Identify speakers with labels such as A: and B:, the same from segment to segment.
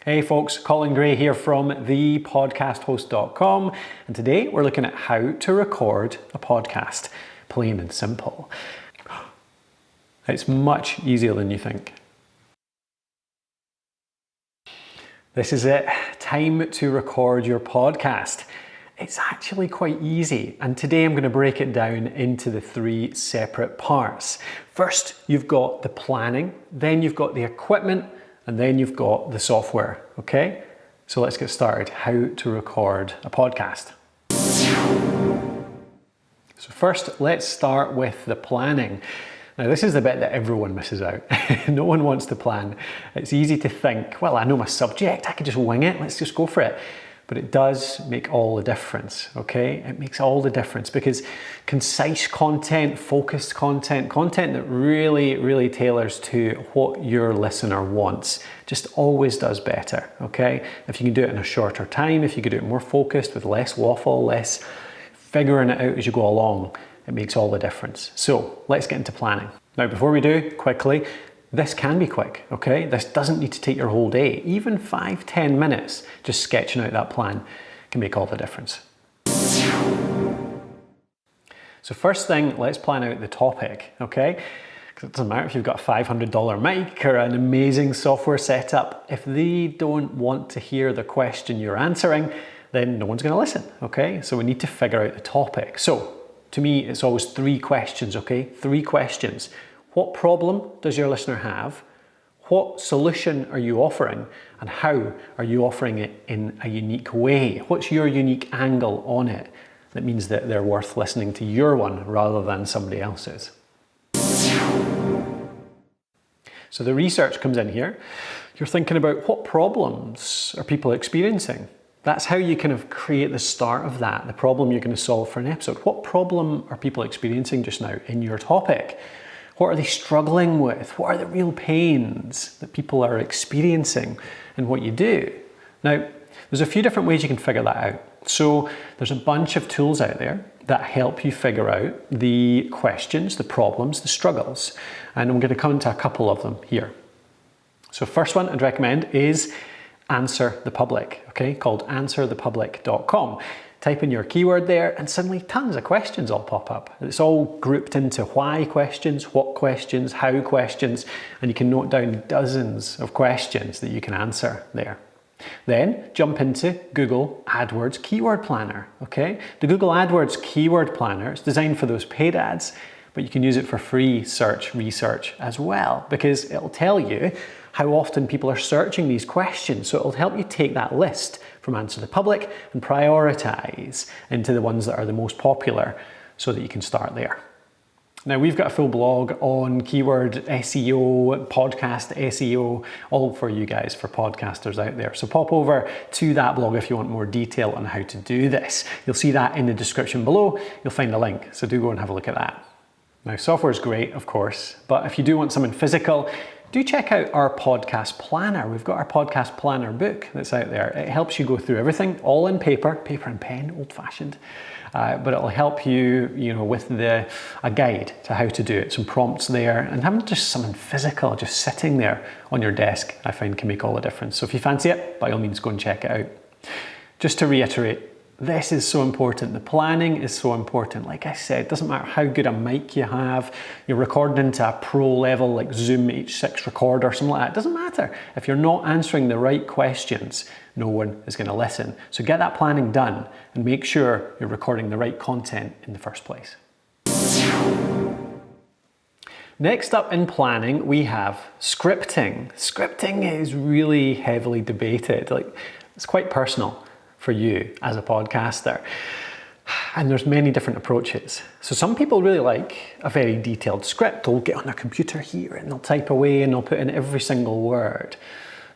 A: Hey folks, Colin Gray here from thepodcasthost.com, and today we're looking at how to record a podcast, plain and simple. It's much easier than you think. This is it, time to record your podcast. It's actually quite easy, and today I'm going to break it down into the three separate parts. First, you've got the planning, then you've got the equipment, and then you've got the software, okay? So let's get started. How to record a podcast. So first, let's start with the planning. Now this is the bit that everyone misses out. No one wants to plan. It's easy to think, well, I know my subject, I can just wing it, let's just go for it. But it does make all the difference, okay? It makes all the difference because concise content, focused content, content that really tailors to what your listener wants, just always does better, okay? If you can do it in a shorter time, if you can do it more focused with less waffle, less figuring it out as you go along, it makes all the difference. So let's get into planning. Now, before we do, quickly, this can be quick, okay? This doesn't need to take your whole day. Even 5-10 minutes just sketching out that plan can make all the difference. So first thing, let's plan out the topic, okay? Because it doesn't matter if you've got a $500 mic or an amazing software setup. If they don't want to hear the question you're answering, then no one's gonna listen, okay? So we need to figure out the topic. So to me, it's always 3 questions, okay? 3 questions. What problem does your listener have? What solution are you offering? And how are you offering it in a unique way? What's your unique angle on it that means that they're worth listening to your one rather than somebody else's? So the research comes in here. You're thinking about what problems are people experiencing? That's how you kind of create the start of that, the problem you're going to solve for an episode. What problem are people experiencing just now in your topic? What are they struggling with? What are the real pains that people are experiencing in what you do? Now, there's a few different ways you can figure that out. So there's a bunch of tools out there that help you figure out the questions, the problems, the struggles. And I'm going to come into a couple of them here. So first one I'd recommend is Answer the Public, okay, called answerthepublic.com. Type in your keyword there and suddenly tons of questions all pop up. It's all grouped into why questions, what questions, how questions, and you can note down dozens of questions that you can answer there. Then jump into Google AdWords Keyword Planner, okay? The Google AdWords Keyword Planner is designed for those paid ads, but you can use it for free search research as well because it'll tell you how often people are searching these questions. So it'll help you take that list from Answer the Public and prioritize into the ones that are the most popular so that you can start there. Now we've got a full blog on keyword SEO, podcast SEO, all for you guys, for podcasters out there. So pop over to that blog if you want more detail on how to do this. You'll see that in the description below. You'll find a link, so do go and have a look at that. Now software is great, of course, but if you do want something physical, do check out our podcast planner. We've got our podcast planner book that's out there. It helps you go through everything, all in paper and pen, old-fashioned. But it'll help you, with a guide to how to do it, some prompts there, and having just something physical, just sitting there on your desk, I find can make all the difference. So if you fancy it, by all means, go and check it out. Just to reiterate, this is so important. The planning is so important. Like I said, it doesn't matter how good a mic you have, you're recording into a pro level like Zoom H6 recorder or something like that. It doesn't matter. If you're not answering the right questions, no one is going to listen. So get that planning done and make sure you're recording the right content in the first place. Next up in planning, we have scripting. Scripting is really heavily debated. It's quite personal for you as a podcaster. And there's many different approaches. So some people really like a very detailed script. They'll get on their computer here and they'll type away and they'll put in every single word.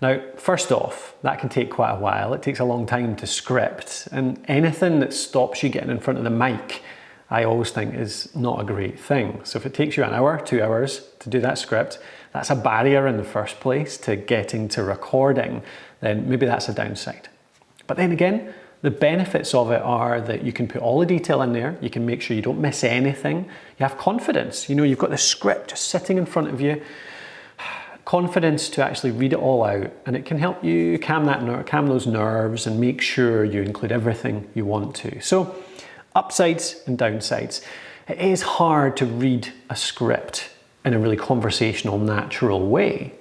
A: Now, first off, that can take quite a while. It takes a long time to script, and anything that stops you getting in front of the mic, I always think is not a great thing. So if it takes you an hour, 2 hours to do that script, that's a barrier in the first place to getting to recording, then maybe that's a downside. But then again, the benefits of it are that you can put all the detail in there, you can make sure you don't miss anything, you have confidence, you've got the script just sitting in front of you. confidence to actually read it all out, and it can help you calm those nerves and make sure you include everything you want to. So, upsides and downsides. It is hard to read a script in a really conversational, natural way.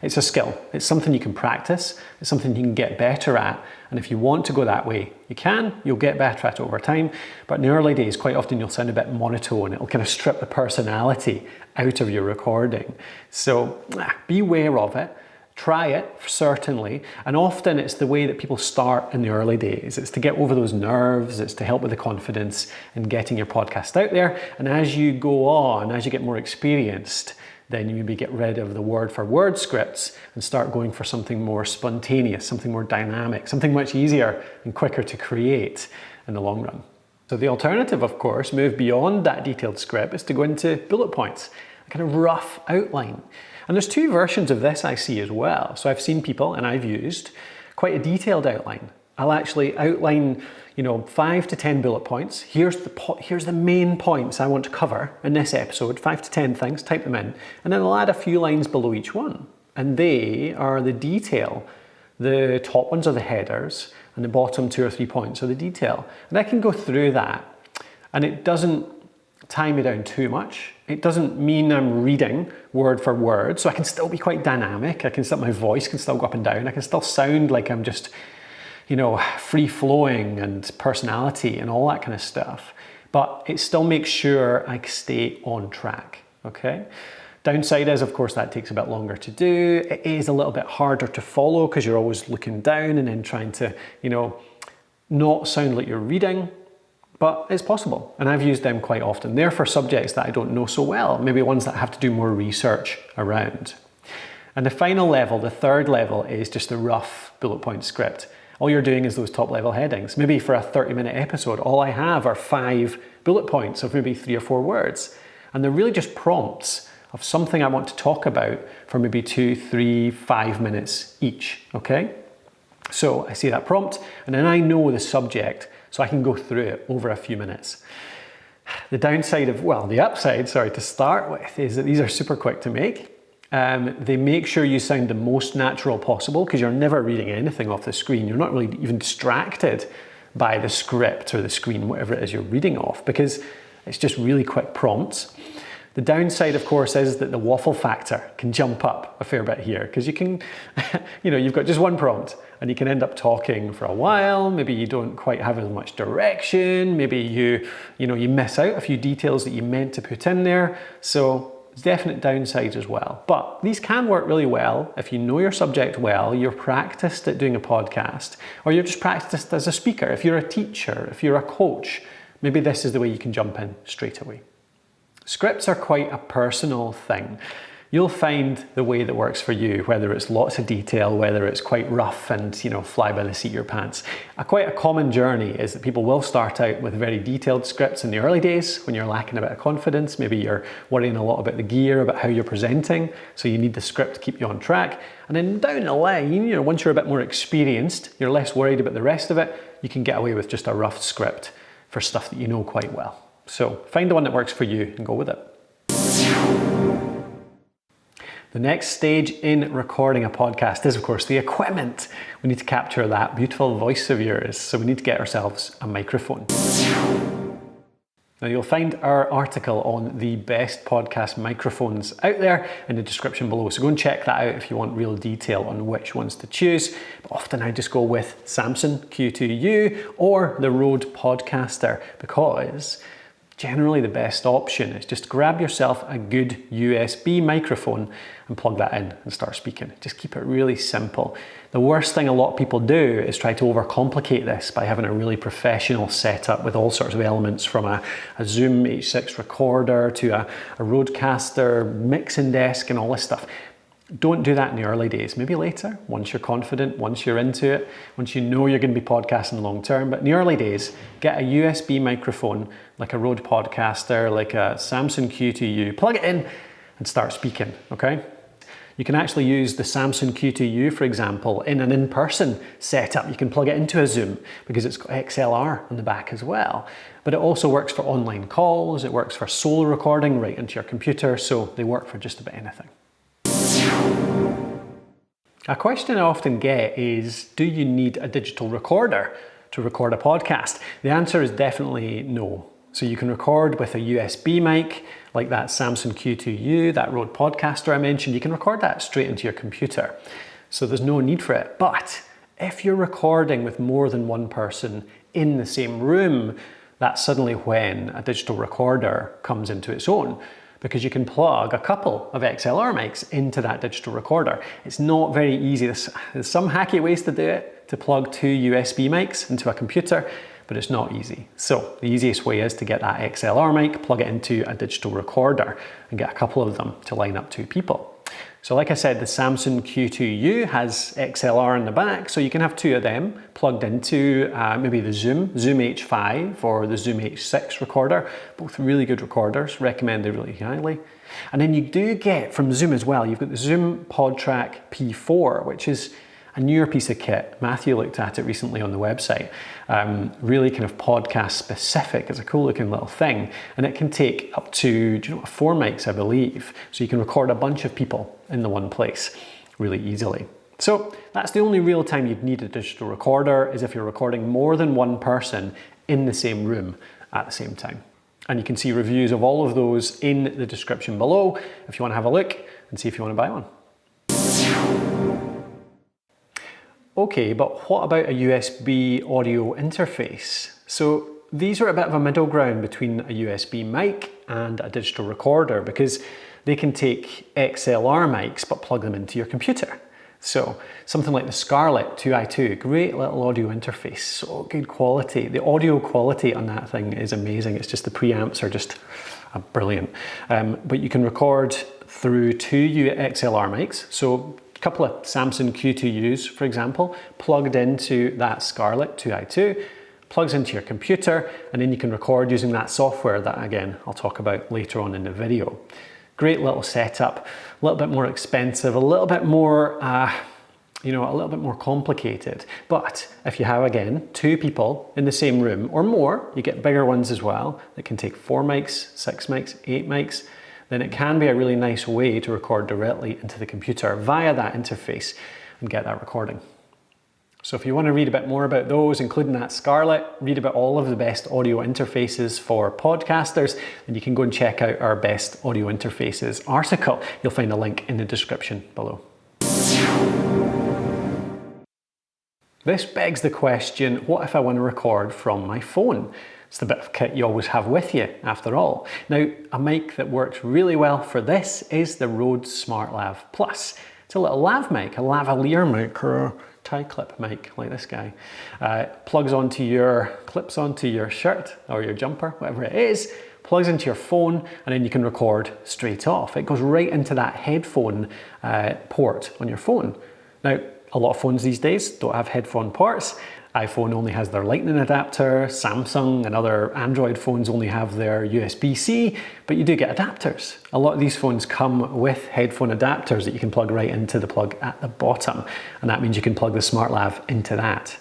A: It's a skill. It's something you can practice. It's something you can get better at. And if you want to go that way, you can. You'll get better at it over time. But in the early days, quite often you'll sound a bit monotone. It'll kind of strip the personality out of your recording. So be aware of it. Try it, certainly. And often it's the way that people start in the early days. It's to get over those nerves. It's to help with the confidence in getting your podcast out there. And as you go on, as you get more experienced, then you maybe get rid of the word for word scripts and start going for something more spontaneous, something more dynamic, something much easier and quicker to create in the long run. So the alternative, of course, move beyond that detailed script, is to go into bullet points, a kind of rough outline. And there's two versions of this I see as well. So I've seen people, and I've used, quite a detailed outline. I'll actually outline 5 to 10 bullet points. Here's the main points I want to cover in this episode, 5 to 10 things, type them in. And then I'll add a few lines below each one. And they are the detail. The top ones are the headers, and the bottom 2 or 3 points are the detail. And I can go through that, and it doesn't tie me down too much. It doesn't mean I'm reading word for word, so I can still be quite dynamic. My voice can still go up and down. I can still sound like I'm just free-flowing and personality and all that kind of stuff. But it still makes sure I stay on track, okay? Downside is, of course, that takes a bit longer to do. It is a little bit harder to follow because you're always looking down and then trying to, not sound like you're reading. But it's possible, and I've used them quite often. They're for subjects that I don't know so well, maybe ones that I have to do more research around. And the final level, the third level, is just a rough bullet point script. All you're doing is those top level headings. Maybe for a 30-minute episode, all I have are 5 bullet points of maybe 3 or 4 words. And they're really just prompts of something I want to talk about for maybe 2, 3, 5 minutes each, okay? So I see that prompt, and then I know the subject, so I can go through it over a few minutes. The upside, to start with, is that these are super quick to make. They make sure you sound the most natural possible because you're never reading anything off the screen. You're not really even distracted by the script or the screen, whatever it is you're reading off, because it's just really quick prompts. The downside, of course, is that the waffle factor can jump up a fair bit here because you can, you've got just one prompt and you can end up talking for a while. Maybe you don't quite have as much direction. Maybe you miss out a few details that you meant to put in there. So there's definite downsides as well. But these can work really well if you know your subject well, you're practiced at doing a podcast, or you're just practiced as a speaker. If you're a teacher, if you're a coach, maybe this is the way you can jump in straight away. Scripts are quite a personal thing. You'll find the way that works for you, whether it's lots of detail, whether it's quite rough and fly by the seat of your pants. Quite a common journey is that people will start out with very detailed scripts in the early days when you're lacking a bit of confidence. Maybe you're worrying a lot about the gear, about how you're presenting, so you need the script to keep you on track. And then down the line, once you're a bit more experienced, you're less worried about the rest of it, you can get away with just a rough script for stuff that you know quite well. So find the one that works for you and go with it. The next stage in recording a podcast is, of course, the equipment. We need to capture that beautiful voice of yours, so we need to get ourselves a microphone. Now, you'll find our article on the best podcast microphones out there in the description below, so go and check that out if you want real detail on which ones to choose. But often I just go with Samson Q2U or the Rode Podcaster, because generally the best option is just grab yourself a good USB microphone and plug that in and start speaking. Just keep it really simple. The worst thing a lot of people do is try to overcomplicate this by having a really professional setup with all sorts of elements, from a Zoom H6 recorder to a Rodecaster mixing desk and all this stuff. Don't do that in the early days. Maybe later, once you're confident, once you're into it, once you know you're going to be podcasting long term. But in the early days, get a USB microphone like a Rode Podcaster, like a Samson Q2U, plug it in and start speaking, okay? You can actually use the Samson Q2U, for example, in an in-person setup. You can plug it into a Zoom because it's got XLR on the back as well. But it also works for online calls, it works for solo recording right into your computer, so they work for just about anything. A question I often get is, do you need a digital recorder to record a podcast? The answer is definitely no. So you can record with a USB mic, like that Samson Q2U, that Rode Podcaster I mentioned. You can record that straight into your computer. So there's no need for it. But if you're recording with more than one person in the same room, that's suddenly when a digital recorder comes into its own, because you can plug a couple of XLR mics into that digital recorder. It's not very easy. There's some hacky ways to do it, to plug two USB mics into a computer, but it's not easy. So the easiest way is to get that XLR mic, plug it into a digital recorder, and get a couple of them to line up two people. So like I said, the Samson Q2U has XLR in the back, so you can have two of them plugged into maybe the Zoom H5 or the Zoom H6 recorder. Both really good recorders, recommended really highly. And then you do get from Zoom as well, you've got the Zoom PodTrack P4, which is a newer piece of kit. Matthew looked at it recently on the website. Really kind of podcast specific. It's a cool looking little thing. And it can take up to, 4 mics, I believe. So you can record a bunch of people in the one place really easily. So that's the only real time you'd need a digital recorder, is if you're recording more than one person in the same room at the same time. And you can see reviews of all of those in the description below if you want to have a look and see if you want to buy one. Okay, but what about a USB audio interface? So these are a bit of a middle ground between a USB mic and a digital recorder, because they can take XLR mics but plug them into your computer. So something like the Scarlett 2i2, great little audio interface, so good quality. The audio quality on that thing is amazing. It's just the preamps are just brilliant. But you can record through two XLR mics. So a couple of Samson Q2Us, for example, plugged into that Scarlett 2i2, plugs into your computer, and then you can record using that software that, again, I'll talk about later on in the video. Great little setup, a little bit more expensive, a little bit more, a little bit more complicated. But if you have, again, two people in the same room or more, you get bigger ones as well that can take 4 mics, 6 mics, 8 mics, then it can be a really nice way to record directly into the computer via that interface and get that recording. So if you want to read a bit more about those, including that Scarlett, read about all of the best audio interfaces for podcasters, then you can go and check out our best audio interfaces article. You'll find a link in the description below. This begs the question, what if I want to record from my phone? It's the bit of kit you always have with you, after all. Now, a mic that works really well for this is the Rode SmartLav Plus. It's a little lav mic, a lavalier mic, or a tie clip mic, like this guy. Clips onto your shirt or your jumper, whatever it is, plugs into your phone, and then you can record straight off. It goes right into that headphone port on your phone. Now, a lot of phones these days don't have headphone ports. iPhone only has their Lightning adapter, Samsung and other Android phones only have their USB-C, but you do get adapters. A lot of these phones come with headphone adapters that you can plug right into the plug at the bottom, and that means you can plug the SmartLav into that.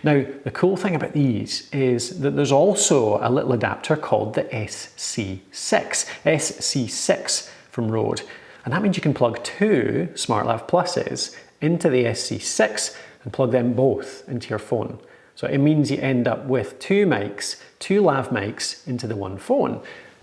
A: Now, the cool thing about these is that there's also a little adapter called the SC6 from Rode, and that means you can plug two SmartLav Pluses into the SC6 and plug them both into your phone. So it means you end up with two mics, two lav mics into the one phone.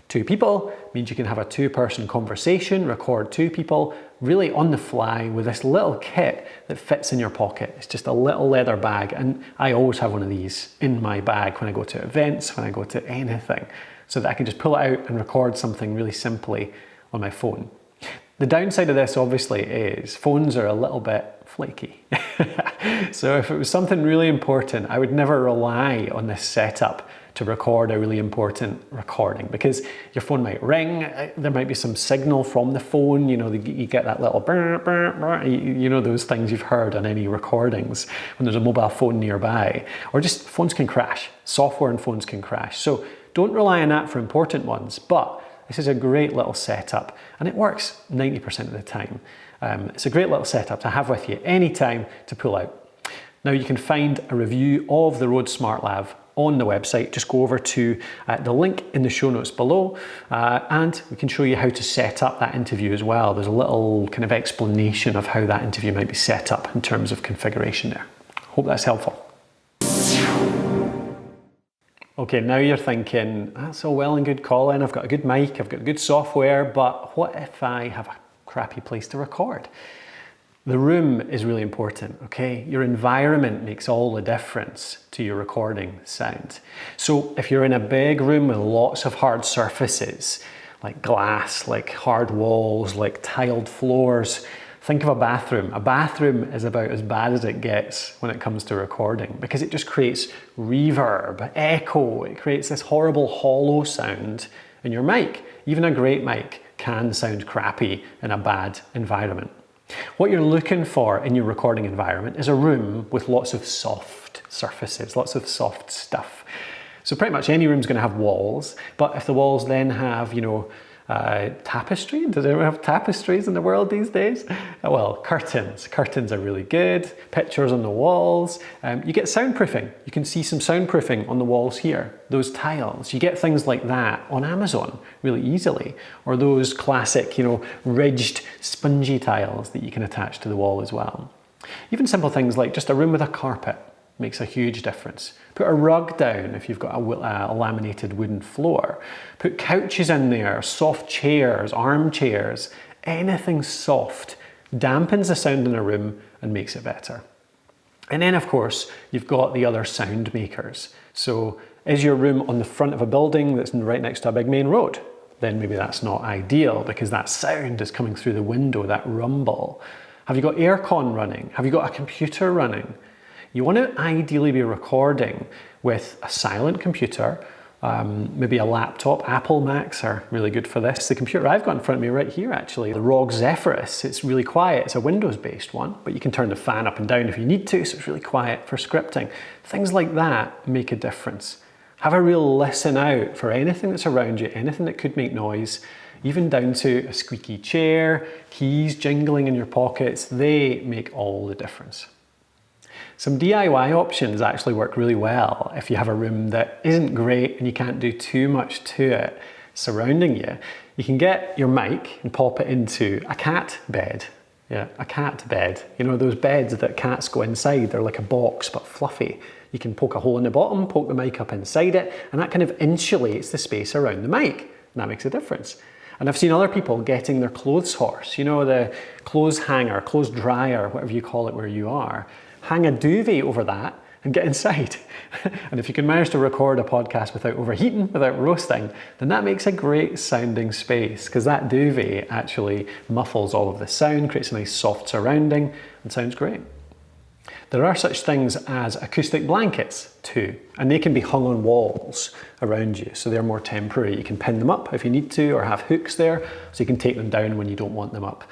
A: Two people means you can have a two-person conversation, record two people really on the fly with this little kit that fits in your pocket. It's just a little leather bag, and I always have one of these in my bag when I go to events, when I go to anything, so that I can just pull it out and record something really simply on my phone. The downside of this obviously is phones are a little bit flaky. So if it was something really important, I would never rely on this setup to record a really important recording, because your phone might ring, there might be some signal from the phone, you get that little brr, brr, brr, those things you've heard on any recordings when there's a mobile phone nearby, or just phones can crash, software and phones can crash. So don't rely on that for important ones, but this is a great little setup, and it works 90% of the time. It's a great little setup to have with you anytime to pull out. Now, you can find a review of the Rode SmartLav on the website. Just go over to the link in the show notes below and we can show you how to set up that interview as well. There's a little kind of explanation of how that interview might be set up in terms of configuration there. Hope that's helpful. Okay, now you're thinking, that's all well and good, Colin. I've got a good mic, I've got good software, but what if I have a crappy place to record? The room is really important, okay? Your environment makes all the difference to your recording sound. So if you're in a big room with lots of hard surfaces, like glass, like hard walls, like tiled floors, think of a bathroom. A bathroom is about as bad as it gets when it comes to recording because it just creates reverb, echo, it creates this horrible hollow sound in your mic. Even a great mic can sound crappy in a bad environment. What you're looking for in your recording environment is a room with lots of soft surfaces, lots of soft stuff. So pretty much any room's going to have walls, but if the walls then have, tapestry, does anyone have tapestries in the world these days? Well, curtains. Curtains are really good. Pictures on the walls. You get soundproofing. You can see some soundproofing on the walls here. Those tiles. You get things like that on Amazon really easily. Or those classic, ridged, spongy tiles that you can attach to the wall as well. Even simple things like just a room with a carpet makes a huge difference. Put a rug down if you've got a laminated wooden floor. Put couches in there, soft chairs, armchairs, anything soft dampens the sound in a room and makes it better. And then of course, you've got the other sound makers. So is your room on the front of a building that's right next to a big main road? Then maybe that's not ideal because that sound is coming through the window, that rumble. Have you got aircon running? Have you got a computer running? You want to ideally be recording with a silent computer, maybe a laptop. Apple Macs are really good for this. The computer I've got in front of me right here actually, the ROG Zephyrus, it's really quiet. It's a Windows-based one, but you can turn the fan up and down if you need to, so it's really quiet for scripting. Things like that make a difference. Have a real listen out for anything that's around you, anything that could make noise, even down to a squeaky chair, keys jingling in your pockets. They make all the difference. Some DIY options actually work really well if you have a room that isn't great and you can't do too much to it surrounding you. You can get your mic and pop it into a cat bed. Yeah, a cat bed. Those beds that cats go inside, they're like a box but fluffy. You can poke a hole in the bottom, poke the mic up inside it, and that kind of insulates the space around the mic. And that makes a difference. And I've seen other people getting their clothes horse, the clothes hanger, clothes dryer, whatever you call it where you are. Hang a duvet over that and get inside. And if you can manage to record a podcast without overheating, without roasting, then that makes a great sounding space because that duvet actually muffles all of the sound, creates a nice soft surrounding and sounds great. There are such things as acoustic blankets too, and they can be hung on walls around you, so they're more temporary. You can pin them up if you need to, or have hooks there, so you can take them down when you don't want them up.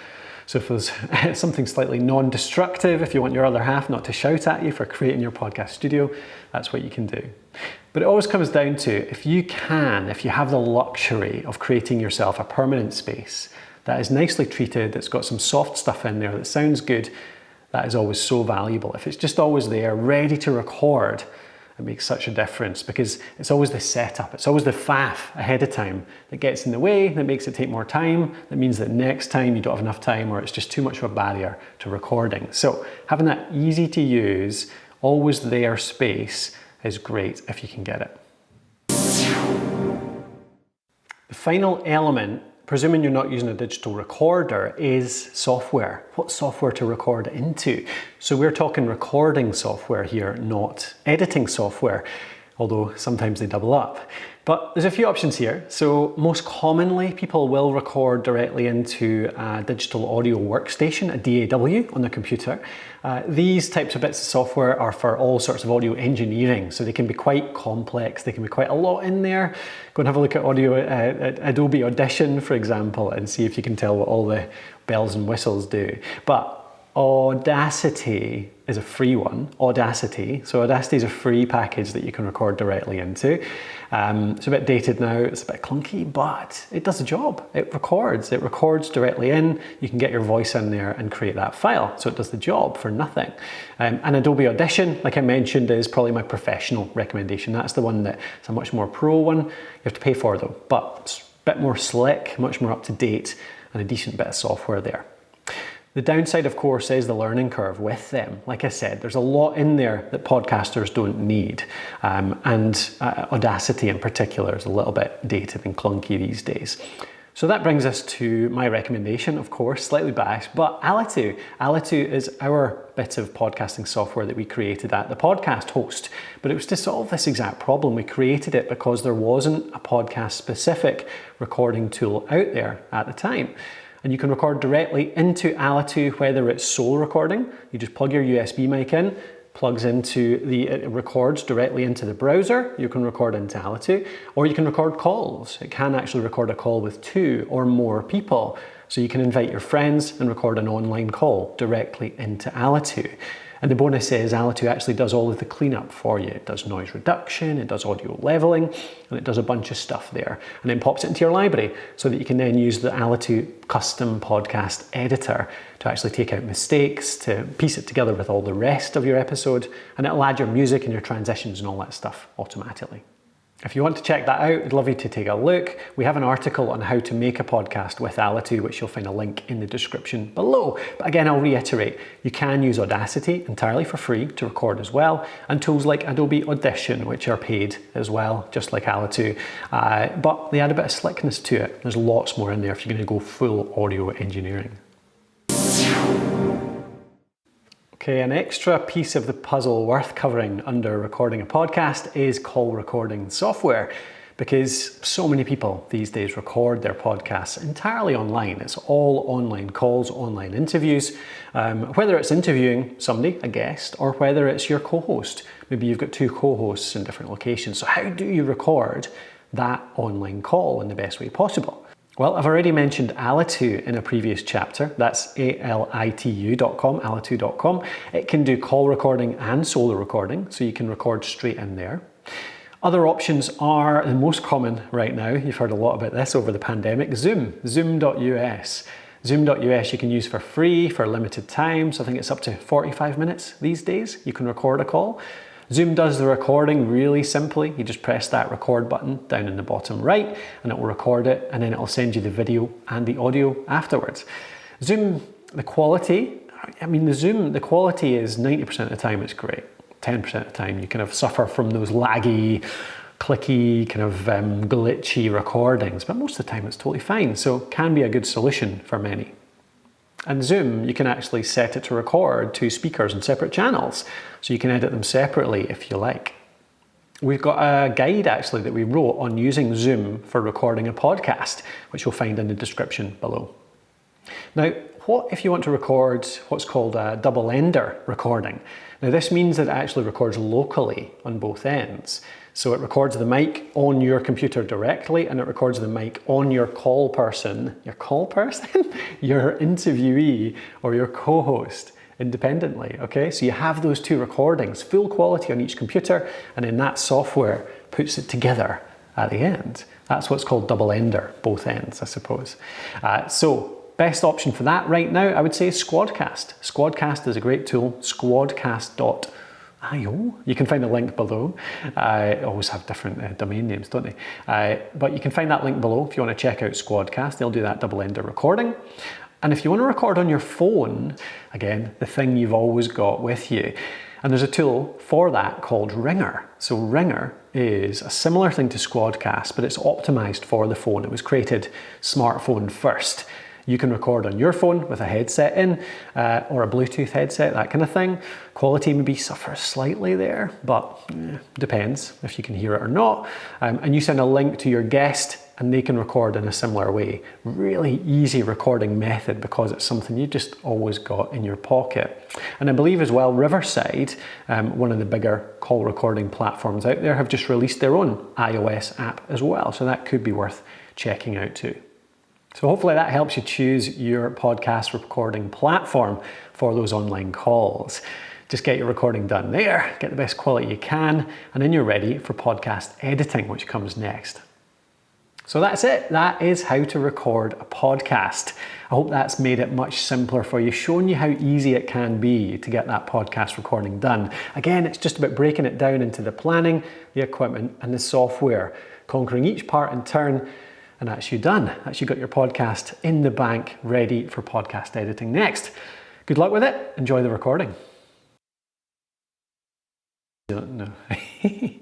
A: So if there's something slightly non-destructive, if you want your other half not to shout at you for creating your podcast studio, that's what you can do. But it always comes down to, if you have the luxury of creating yourself a permanent space that is nicely treated, that's got some soft stuff in there that sounds good, that is always so valuable. If it's just always there, ready to record, it makes such a difference because it's always the setup, it's always the faff ahead of time that gets in the way, that makes it take more time. That means that next time you don't have enough time or it's just too much of a barrier to recording. So having that easy to use, always there space is great if you can get it. The final element, presuming you're not using a digital recorder, is software. What software to record into? So we're talking recording software here, not editing software, although sometimes they double up. But there's a few options here. So most commonly, people will record directly into a digital audio workstation, a DAW on the computer. These types of bits of software are for all sorts of audio engineering, so they can be quite complex. They can be quite a lot in there. Go and have a look at Adobe Audition, for example, and see if you can tell what all the bells and whistles do. But Audacity is a free one, Audacity. So Audacity is a free package that you can record directly into. It's a bit dated now, it's a bit clunky, but it does the job. It records directly in. You can get your voice in there and create that file. So it does the job for nothing. And Adobe Audition, like I mentioned, is probably my professional recommendation. That's the one that's a much more pro one. You have to pay for though, but it's a bit more slick, much more up to date, and a decent bit of software there. The downside, of course, is the learning curve with them. Like I said, there's a lot in there that podcasters don't need. And Audacity in particular is a little bit dated and clunky these days. So that brings us to my recommendation, of course, slightly biased, but Alitu. Alitu is our bit of podcasting software that we created at the Podcast Host. But it was to solve this exact problem. We created it because there wasn't a podcast-specific recording tool out there at the time. And you can record directly into Alitu, whether it's solo recording, you just plug your USB mic in, plugs into it records directly into the browser, you can record into Alitu, or you can record calls. It can actually record a call with 2 or more people. So you can invite your friends and record an online call directly into Alitu. And the bonus is Alitu actually does all of the cleanup for you. It does noise reduction, it does audio leveling, and it does a bunch of stuff there. And then pops it into your library so that you can then use the Alitu custom podcast editor to actually take out mistakes, to piece it together with all the rest of your episode, and it'll add your music and your transitions and all that stuff automatically. If you want to check that out, I'd love you to take a look. We have an article on how to make a podcast with Alitu, which you'll find a link in the description below. But again, I'll reiterate, you can use Audacity entirely for free to record as well, and tools like Adobe Audition, which are paid as well, just like Alitu. But they add a bit of slickness to it. There's lots more in there if you're going to go full audio engineering. Okay, an extra piece of the puzzle worth covering under recording a podcast is call recording software, because so many people these days record their podcasts entirely online. It's all online calls, online interviews, whether it's interviewing somebody, a guest, or whether it's your co-host. Maybe you've got 2 co-hosts in different locations. So how do you record that online call in the best way possible? Well, I've already mentioned Alitu in a previous chapter. That's alitu.com, alitu.com. It can do call recording and solo recording, so you can record straight in there. Other options are, the most common right now, you've heard a lot about this over the pandemic, Zoom, zoom.us. Zoom.us you can use for free for limited time, so I think it's up to 45 minutes these days. You can record a call. Zoom does the recording really simply. You just press that record button down in the bottom right and it will record it, and then it will send you the video and the audio afterwards. Zoom, the quality, the quality is 90% of the time it's great. 10% of the time you kind of suffer from those laggy, clicky, kind of glitchy recordings, but most of the time it's totally fine. So it can be a good solution for many. And Zoom, you can actually set it to record 2 speakers in separate channels, so you can edit them separately if you like. We've got a guide actually that we wrote on using Zoom for recording a podcast, which you'll find in the description below. Now, what if you want to record what's called a double ender recording? Now this means that it actually records locally on both ends. So it records the mic on your computer directly, and it records the mic on your call person, your interviewee or your co-host independently, okay? So you have those 2 recordings, full quality on each computer, and then that software puts it together at the end. That's what's called double ender, both ends, I suppose. So best option for that right now, I would say, is Squadcast. Squadcast is a great tool, squadcast.io. You can find the link below. Always have different domain names, don't they? But you can find that link below if you want to check out Squadcast. They'll do that double ender recording. And if you want to record on your phone, again, the thing you've always got with you, and there's a tool for that called Ringr. So Ringr is a similar thing to Squadcast, but it's optimized for the phone. It was created smartphone first. You can record on your phone with a headset in, or a Bluetooth headset, that kind of thing. Quality maybe suffers slightly there, but depends if you can hear it or not. And you send a link to your guest and they can record in a similar way. Really easy recording method because it's something you just always got in your pocket. And I believe as well, Riverside, one of the bigger call recording platforms out there, have just released their own iOS app as well. So that could be worth checking out too. So hopefully that helps you choose your podcast recording platform for those online calls. Just get your recording done there, get the best quality you can, and then you're ready for podcast editing, which comes next. So that's it. That is how to record a podcast. I hope that's made it much simpler for you, showing you how easy it can be to get that podcast recording done. Again, it's just about breaking it down into the planning, the equipment, and the software, conquering each part in turn, and that's you done. That's you got your podcast in the bank, ready for podcast editing next. Good luck with it. Enjoy the recording. I don't know.